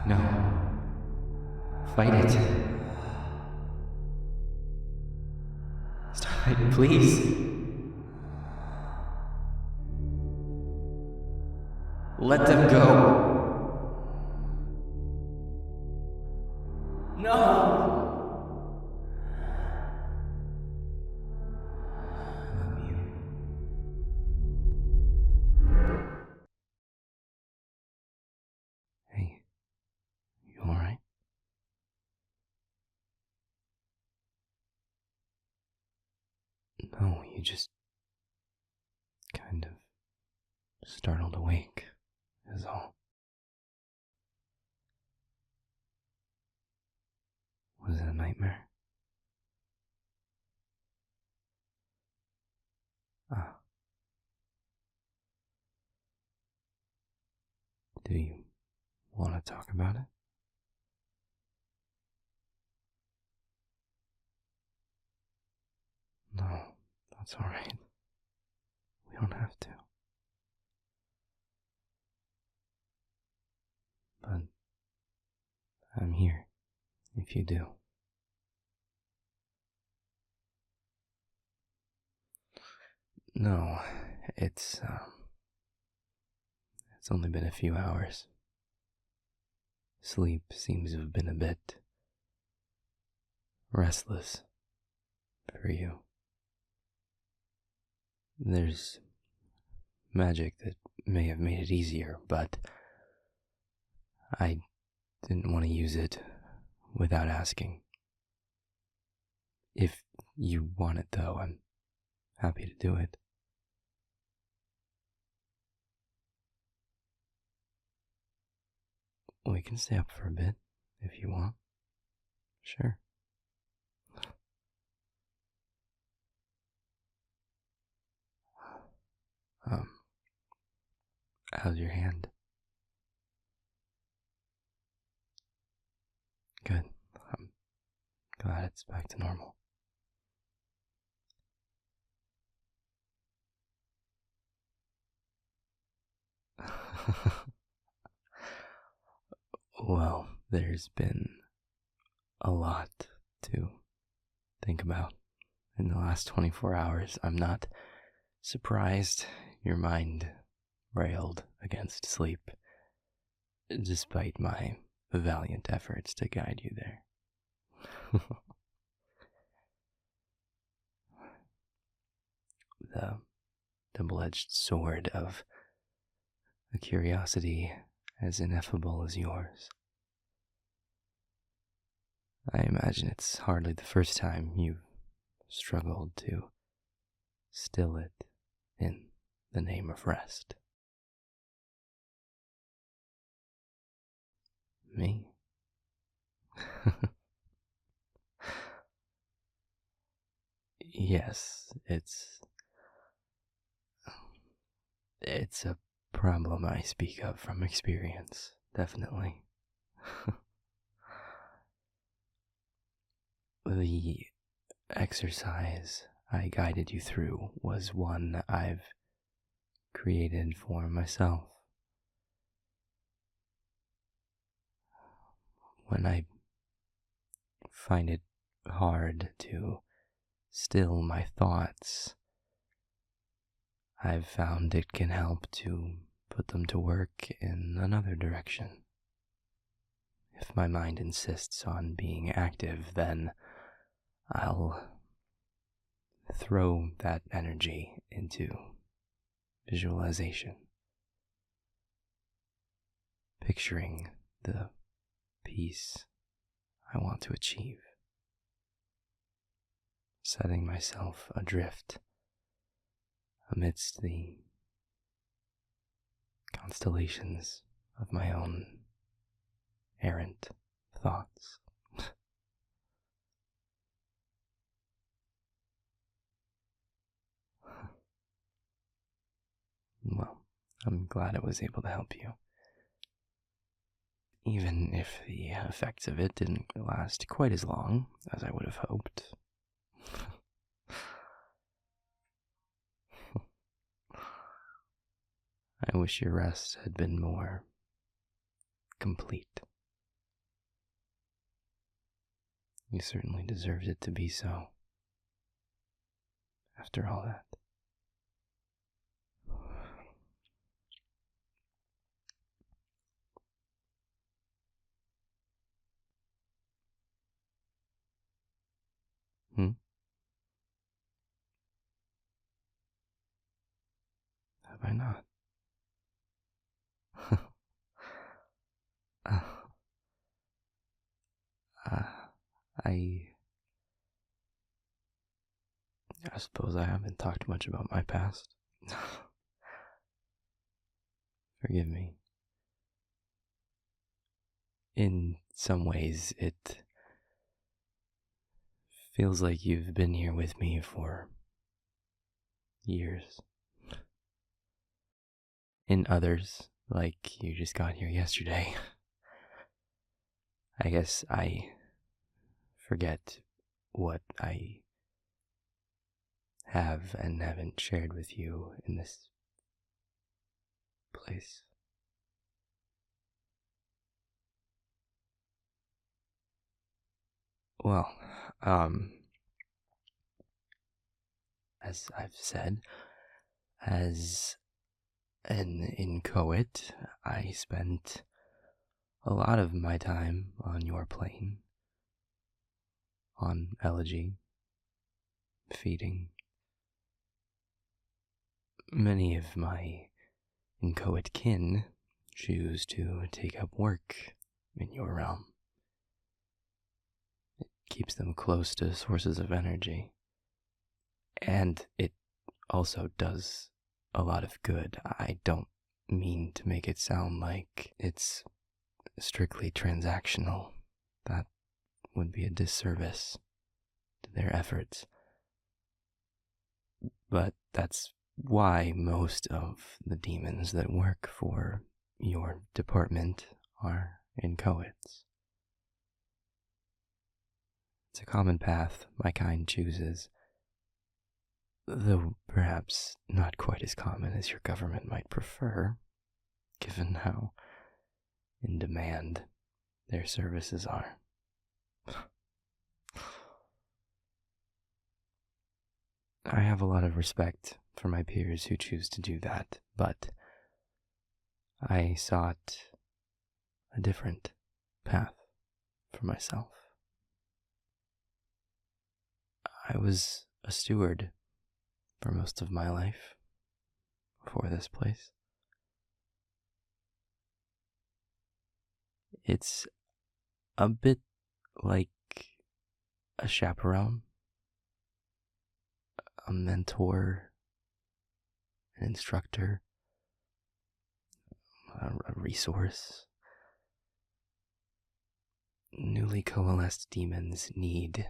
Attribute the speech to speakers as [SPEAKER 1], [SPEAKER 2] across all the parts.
[SPEAKER 1] No. Fight it. Stop it, please. Let them go. No. I love you. Hey, you alright? No, you just kind of startled awake, is all. Was it a nightmare? Ah. Do you want to talk about it? No, that's alright. We don't have to. But I'm here if you do. No, it's only been a few hours. Sleep seems to have been a bit restless for you. There's magic that may have made it easier, but I didn't want to use it without asking. If you want it, though, I'm happy to do it. We can stay up for a bit, if you want. Sure. How's your hand? Good. I'm glad it's back to normal. Well, there's been a lot to think about in the last 24 hours. I'm not surprised your mind railed against sleep, despite my valiant efforts to guide you there. The double-edged sword of a curiosity as ineffable as yours. I imagine it's hardly the first time you've struggled to still it in the name of rest. Me? Yes, it's a problem I speak of from experience, definitely. The exercise I guided you through was one I've created for myself. When I find it hard to still my thoughts, I've found it can help to put them to work in another direction. If my mind insists on being active, then I'll throw that energy into visualization, picturing the peace I want to achieve, setting myself adrift amidst the constellations of my own errant thoughts. Well, I'm glad I was able to help you. Even if the effects of it didn't last quite as long as I would have hoped. I wish your rest had been more complete. You certainly deserved it to be so. After all that. Hmm? Have I not? uh, uh, I I suppose I haven't talked much about my past. Forgive me. In some ways, it feels like you've been here with me for years. In others, like you just got here yesterday, I guess I forget what I have and haven't shared with you in this place. Well, as I've said, as an inchoate, I spent a lot of my time on your plane, on elegy, feeding. Many of my inchoate kin choose to take up work in your realm. It keeps them close to sources of energy, and it also does a lot of good. I don't mean to make it sound like it's strictly transactional. That would be a disservice to their efforts. But that's why most of the demons that work for your department are inchoates. It's a common path my kind chooses, though perhaps not quite as common as your government might prefer, given how in demand their services are. I have a lot of respect for my peers who choose to do that, but I sought a different path for myself. I was a steward for most of my life before this place. It's a bit like a chaperone, a mentor, an instructor, a resource. Newly coalesced demons need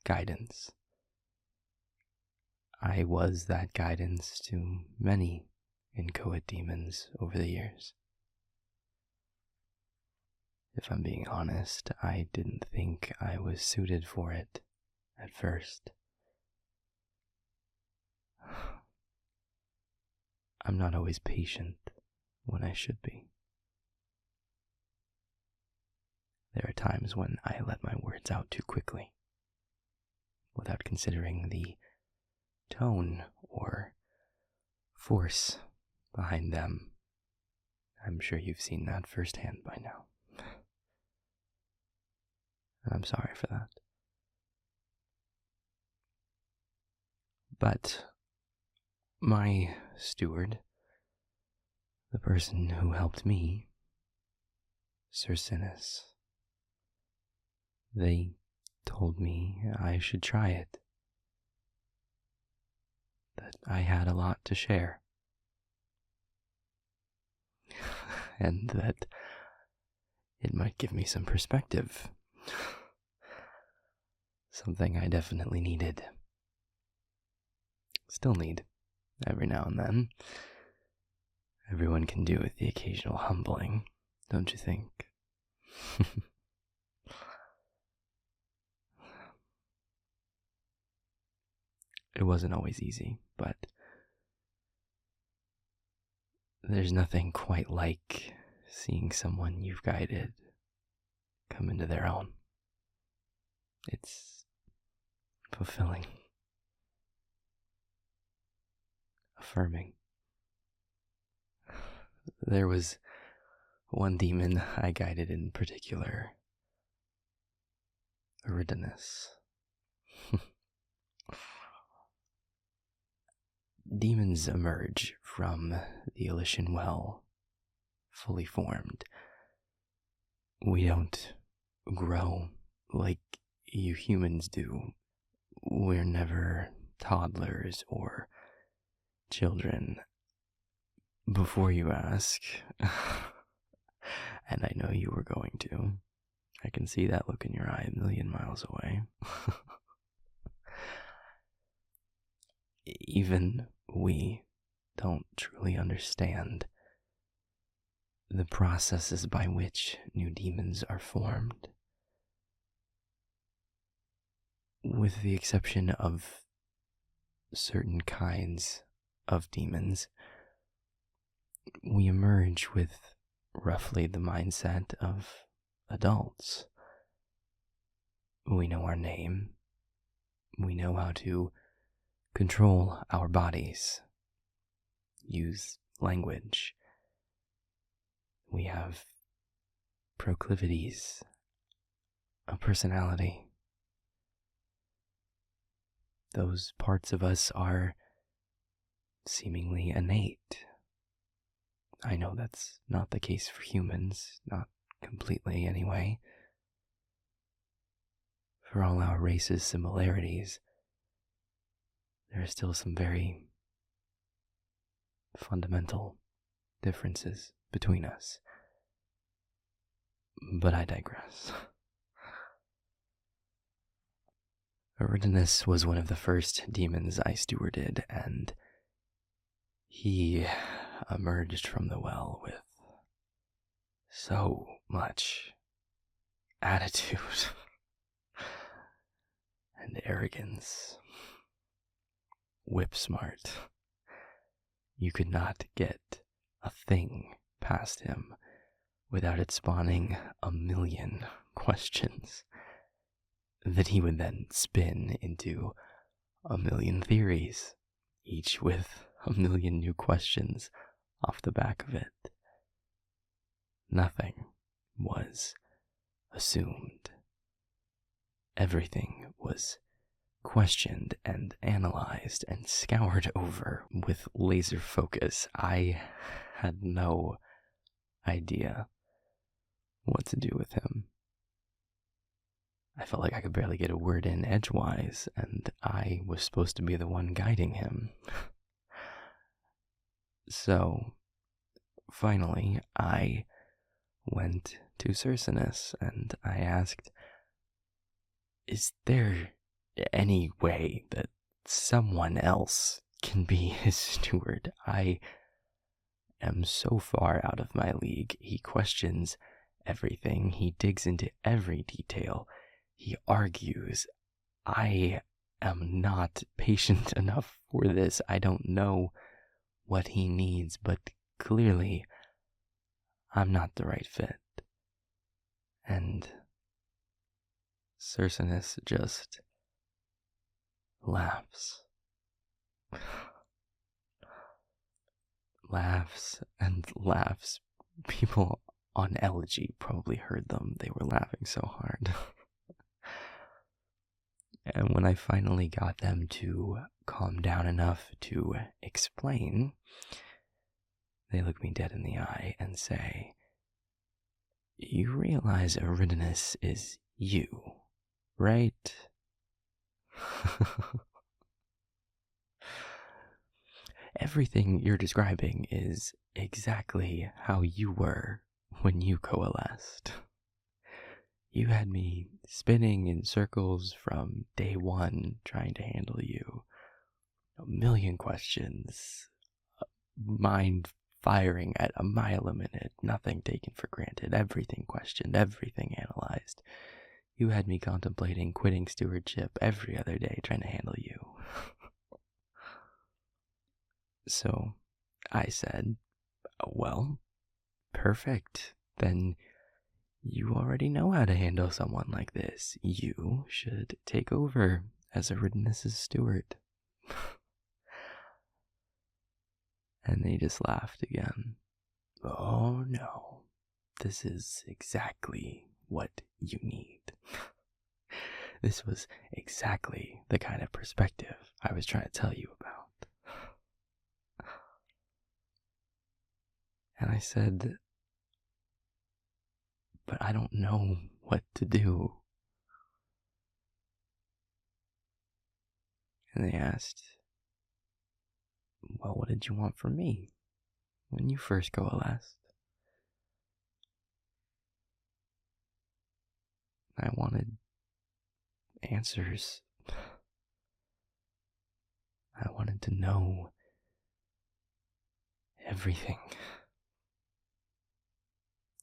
[SPEAKER 1] guidance. I was that guidance to many inchoate demons over the years. If I'm being honest, I didn't think I was suited for it at first. I'm not always patient when I should be. There are times when I let my words out too quickly, without considering the tone or force behind them. I'm sure you've seen that firsthand by now. And I'm sorry for that. But my steward, the person who helped me, Sir Sinus, they told me I should try it, that I had a lot to share, and that it might give me some perspective, something I definitely needed. Still need, every now and then. Everyone can do with the occasional humbling, don't you think? It wasn't always easy, but there's nothing quite like seeing someone you've guided come into their own. It's fulfilling, affirming. There was one demon I guided in particular, Eridanus. Demons emerge from the Elysian Well, fully formed. We don't grow like you humans do. We're never toddlers or children. Before you ask, and I know you were going to, I can see that look in your eye a million miles away. Even we don't truly understand the processes by which new demons are formed. With the exception of certain kinds of demons, we emerge with roughly the mindset of adults. We know our name. We know how to control our bodies, use language. We have proclivities, a personality. Those parts of us are seemingly innate. I know that's not the case for humans, not completely anyway. For all our race's similarities, there are still some very fundamental differences between us. But I digress. Eridanus was one of the first demons I stewarded, and he emerged from the well with so much attitude and arrogance. Whip smart. You could not get a thing past him without it spawning a million questions that he would then spin into a million theories, each with a million new questions off the back of it. Nothing was assumed. Everything was questioned and analyzed and scoured over with laser focus. I had no idea what to do with him. I felt like I could barely get a word in edgewise, and I was supposed to be the one guiding him. So, finally, I went to Cercinus, and I asked, is there any way that someone else can be his steward? I am so far out of my league. He questions everything. He digs into every detail. He argues. I am not patient enough for this. I don't know what he needs, but clearly I'm not the right fit. And Cercinus just laughs. Laughs and laughs. People on Elegy probably heard them. They were laughing so hard. And when I finally got them to calm down enough to explain, they look me dead in the eye and say, you realize Eridanus is you, right? Everything you're describing is exactly how you were when you coalesced. You had me spinning in circles from day one trying to handle you. A million questions, mind firing at a mile a minute, nothing taken for granted, everything questioned, everything analyzed. You had me contemplating quitting stewardship every other day trying to handle you. So I said, well, perfect. Then You already know how to handle someone like this. You should take over as a witness's steward. And they just laughed again. Oh no, this is exactly what you need. This was exactly the kind of perspective I was trying to tell you about. And I said, but I don't know what to do. And they asked, well, what did you want from me when you first coalesced? I wanted answers. I wanted to know everything.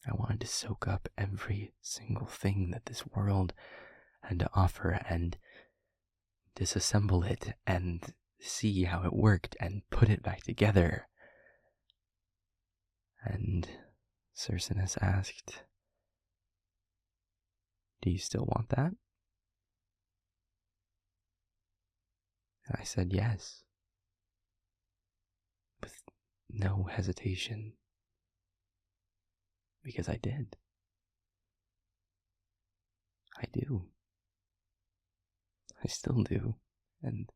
[SPEAKER 1] I wanted to soak up every single thing that this world had to offer and disassemble it and see how it worked and put it back together. And Cercinus asked, do you still want that? And I said yes, with no hesitation, because I did. I do. I still do. And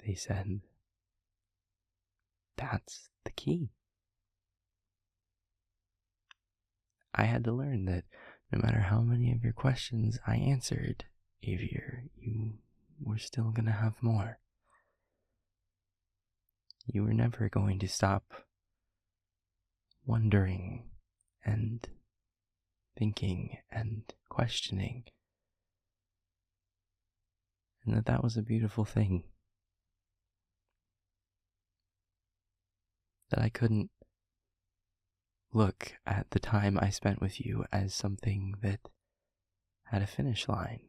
[SPEAKER 1] they said, that's the key. I had to learn that no matter how many of your questions I answered, Avier, you were still going to have more. You were never going to stop wondering and thinking and questioning. And that was a beautiful thing. That I couldn't look at the time I spent with you as something that had a finish line.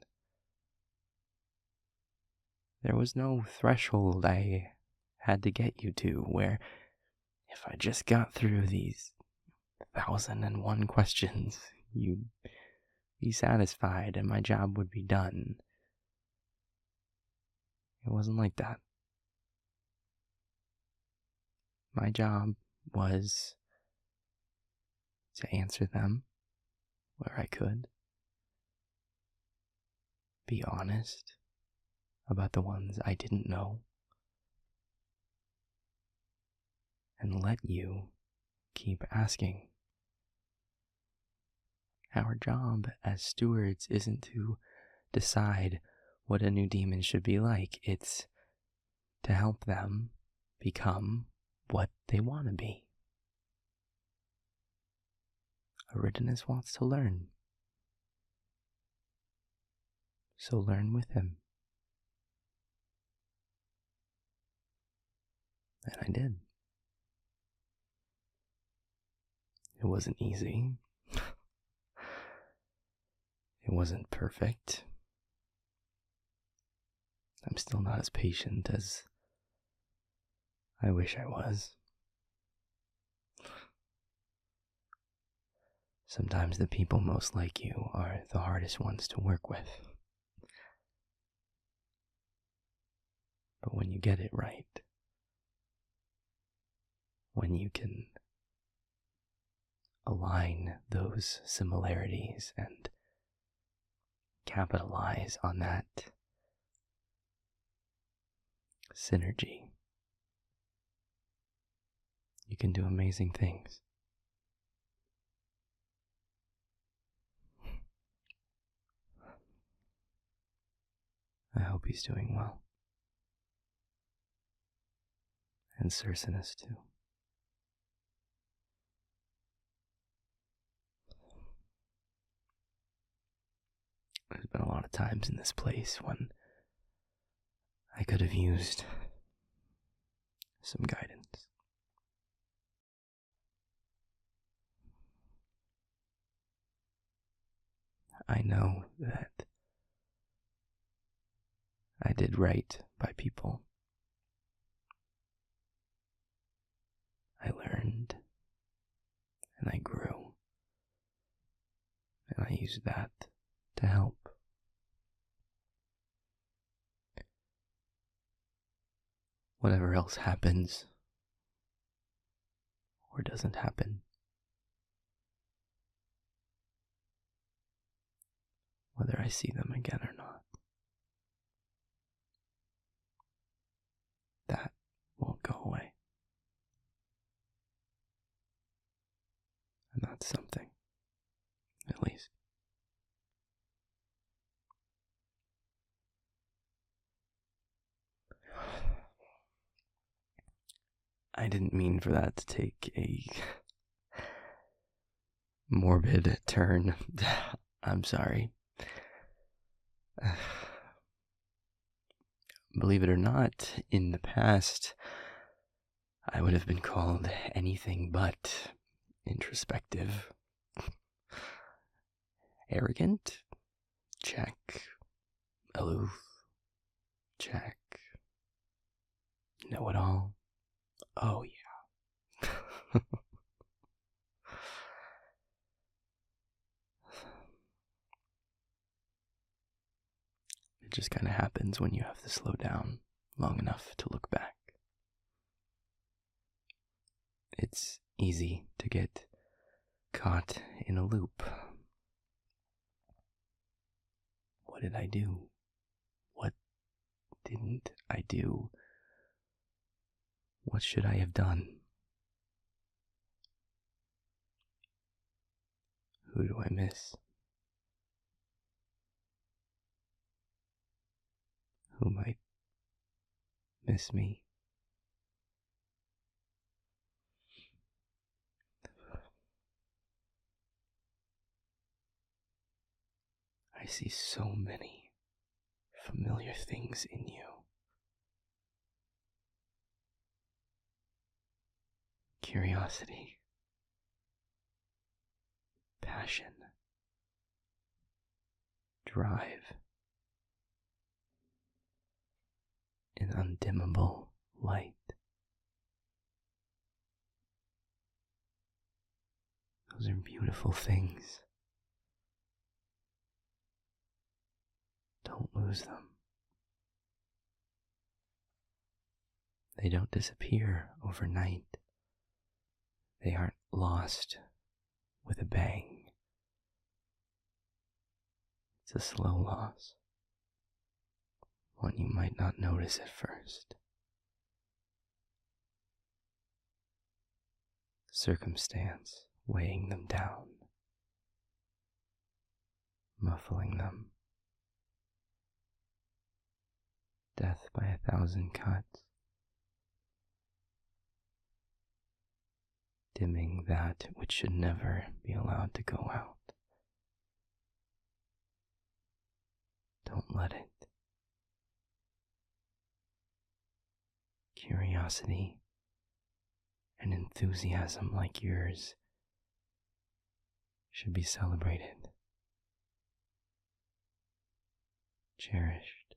[SPEAKER 1] There was no threshold I had to get you to where if I just got through these 1,001 questions, you'd be satisfied and my job would be done. It wasn't like that. My job was to answer them where I could, be honest about the ones I didn't know, and let you keep asking. Our job as stewards isn't to decide what a new demon should be like. It's to help them become what they want to be. Aridinus wants to learn. So learn with him. And I did. It wasn't easy. It wasn't perfect. I'm still not as patient as I wish I was. Sometimes the people most like you are the hardest ones to work with. But when you get it right, when you can align those similarities and capitalize on that synergy, you can do amazing things. I hope he's doing well. And Cercinus too. There's been a lot of times in this place when I could have used some guidance. I know that I did right by people. I learned and I grew. I use that to help. Whatever else happens or doesn't happen, whether I see them again or not, that won't go away. And that's something, at least. I didn't mean for that to take a morbid turn. I'm sorry. Believe it or not, in the past, I would have been called anything but introspective. Arrogant? Check. Aloof? Check. Know-it-all? Oh, yeah. It just kind of happens when you have to slow down long enough to look back. It's easy to get caught in a loop. What did I do? What didn't I do? What should I have done? Who do I miss? Who might miss me? I see so many familiar things in you. Curiosity, passion, drive, an undimmable light. Those are beautiful things. Don't lose them. They don't disappear overnight. They aren't lost with a bang. It's a slow loss, one you might not notice at first. Circumstance weighing them down, muffling them. Death by 1,000 cuts, dimming that which should never be allowed to go out. Don't let it. Curiosity and enthusiasm like yours should be celebrated, cherished.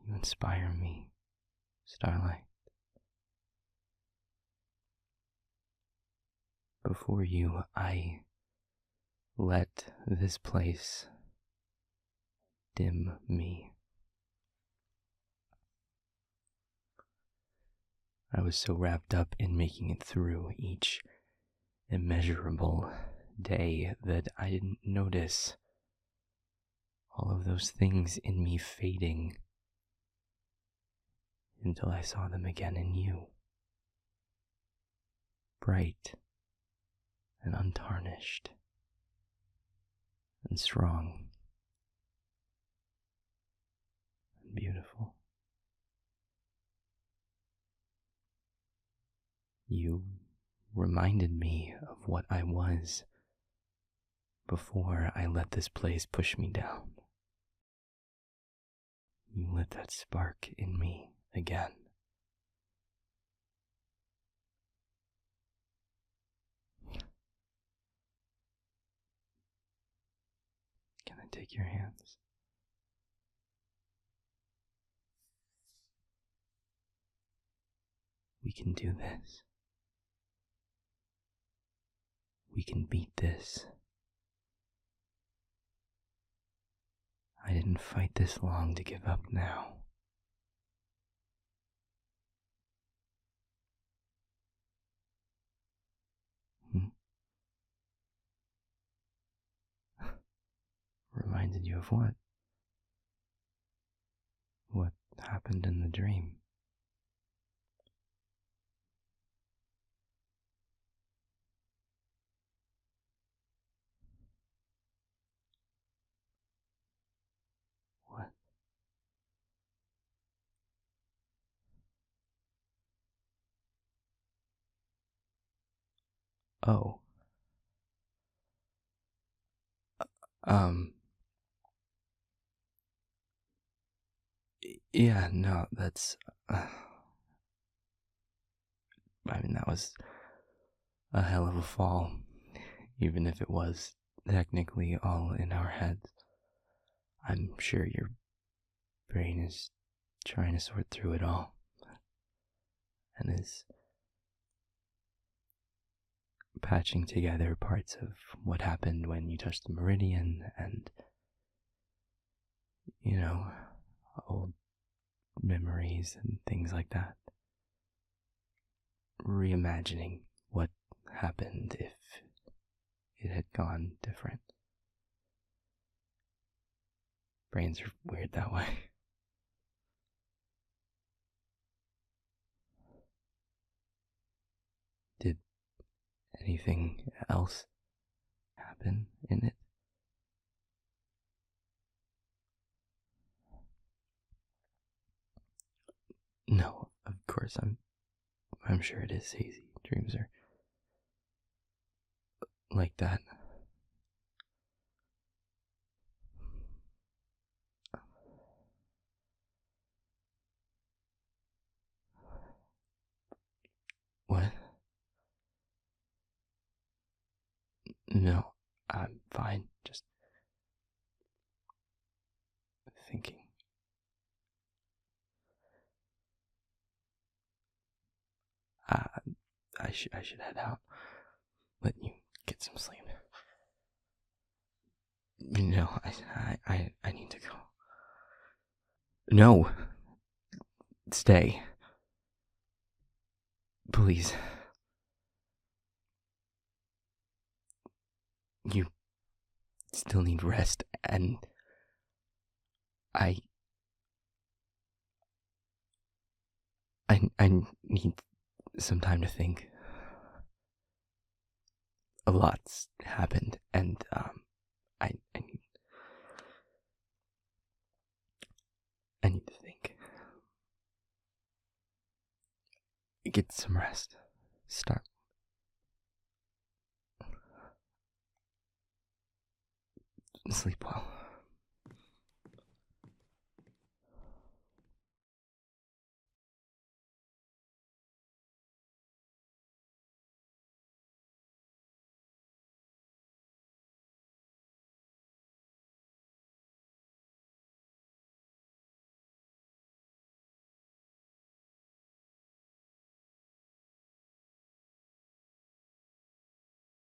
[SPEAKER 1] You inspire me, Starlight. Before you, I let this place dim me. I was so wrapped up in making it through each immeasurable day that I didn't notice all of those things in me fading until I saw them again in you. Bright and untarnished and strong and beautiful. You reminded me of what I was before I let this place push me down. You lit that spark in me again. Can I take your hands? We can do this. We can beat this. I didn't fight this long to give up now. Reminded you of what? What happened in the dream? What? Oh. Um. Yeah, no, that's. I mean, that was a hell of a fall, even if it was technically all in our heads. I'm sure your brain is trying to sort through it all and is patching together parts of what happened when you touched the meridian and, old memories and things like that. Reimagining what happened if it had gone different. Brains are weird that way. Did anything else happen in it? No, of course, I'm sure it is hazy. Dreams are like that. What? No, I'm fine. Just thinking. Uh, I should head out. Let you get some sleep. No, I need to go. No, stay, please. You still need rest, and I I need some time to think. A lot's happened, and I need to think. Get some rest. Start. Sleep well.